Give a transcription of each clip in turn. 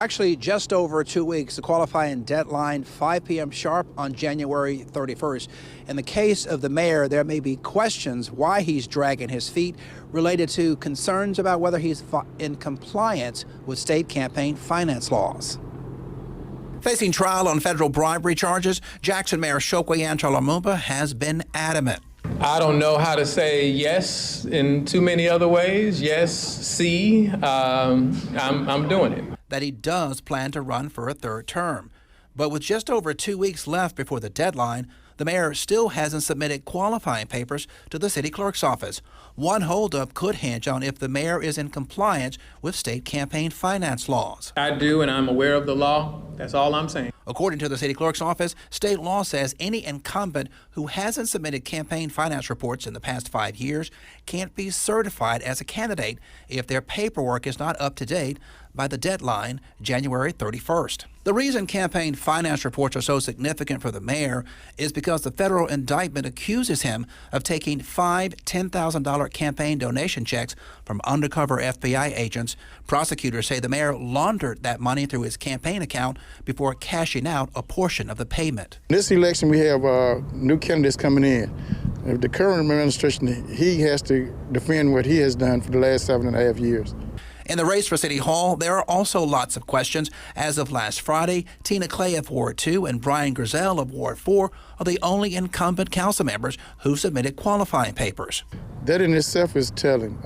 Actually, just over 2 weeks. The qualifying deadline, 5 p.m. sharp on January 31st. In the case of the mayor, there may be questions why he's dragging his feet related to concerns about whether he's in compliance with state campaign finance laws. Facing trial on federal bribery charges, Jackson Mayor Chokwe Antar Lumumba has been adamant. I don't know how to say yes in too many other ways. Yes, see, I'm doing it. That he does plan to run for a third term. But with just over 2 weeks left before the deadline, the mayor still hasn't submitted qualifying papers to the city clerk's office. One holdup could hinge on if the mayor is in compliance with state campaign finance laws. I do, and I'm aware of the law. That's all I'm saying. According to the city clerk's office, state law says any incumbent who hasn't submitted campaign finance reports in the past 5 years can't be certified as a candidate if their paperwork is not up to date by the deadline, January 31st. The reason campaign finance reports are so significant for the mayor is because the federal indictment accuses him of taking 5 $10,000 campaign donation checks from undercover FBI agents. Prosecutors say the mayor laundered that money through his campaign account before cashing out a portion of the payment. This election, we have new candidates coming in. The current administration, he has to defend what he has done for the last 7.5 years. In the race for City Hall, there are also lots of questions. As of last Friday, Tina Clay of Ward 2 and Brian Griselle of Ward 4 are the only incumbent council members who submitted qualifying papers. That in itself is telling.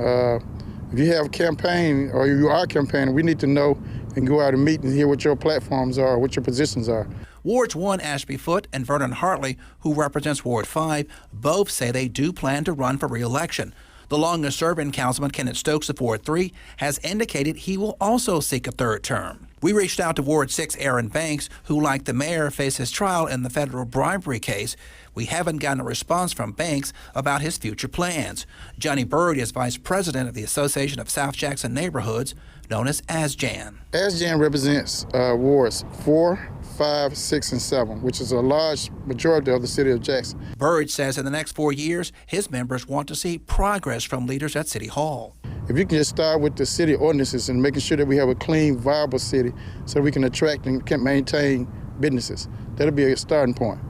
If you have a campaign or you are campaigning, we need to know and go out and meet and hear what your platforms are, what your positions are. Wards 1, Ashby Foote, and Vernon Hartley, who represents Ward 5, both say they do plan to run for re-election. The longest-serving councilman, Kenneth Stokes of Ward 3, has indicated he will also seek a third term. We reached out to Ward 6, Aaron Banks, who, like the mayor, faces trial in the federal bribery case. We haven't gotten a response from Banks about his future plans. Johnny Bird is vice president of the Association of South Jackson Neighborhoods, known as ASJAN. ASJAN represents wards 4, 5, 6, and 7, which is a large majority of the city of Jackson. Bird says in the next 4 years, his members want to see progress from leaders at City Hall. If you can just start with the city ordinances and making sure that we have a clean, viable city so we can attract and can maintain businesses, that'll be a starting point.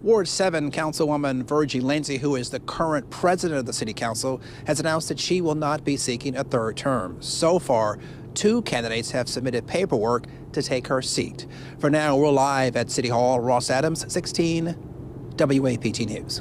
Ward 7 Councilwoman Virgie Lindsay, who is the current president of the City Council, has announced that she will not be seeking a third term. So far, 2 candidates have submitted paperwork to take her seat. For now, we're live at City Hall. Ross Adams, 16 WAPT News.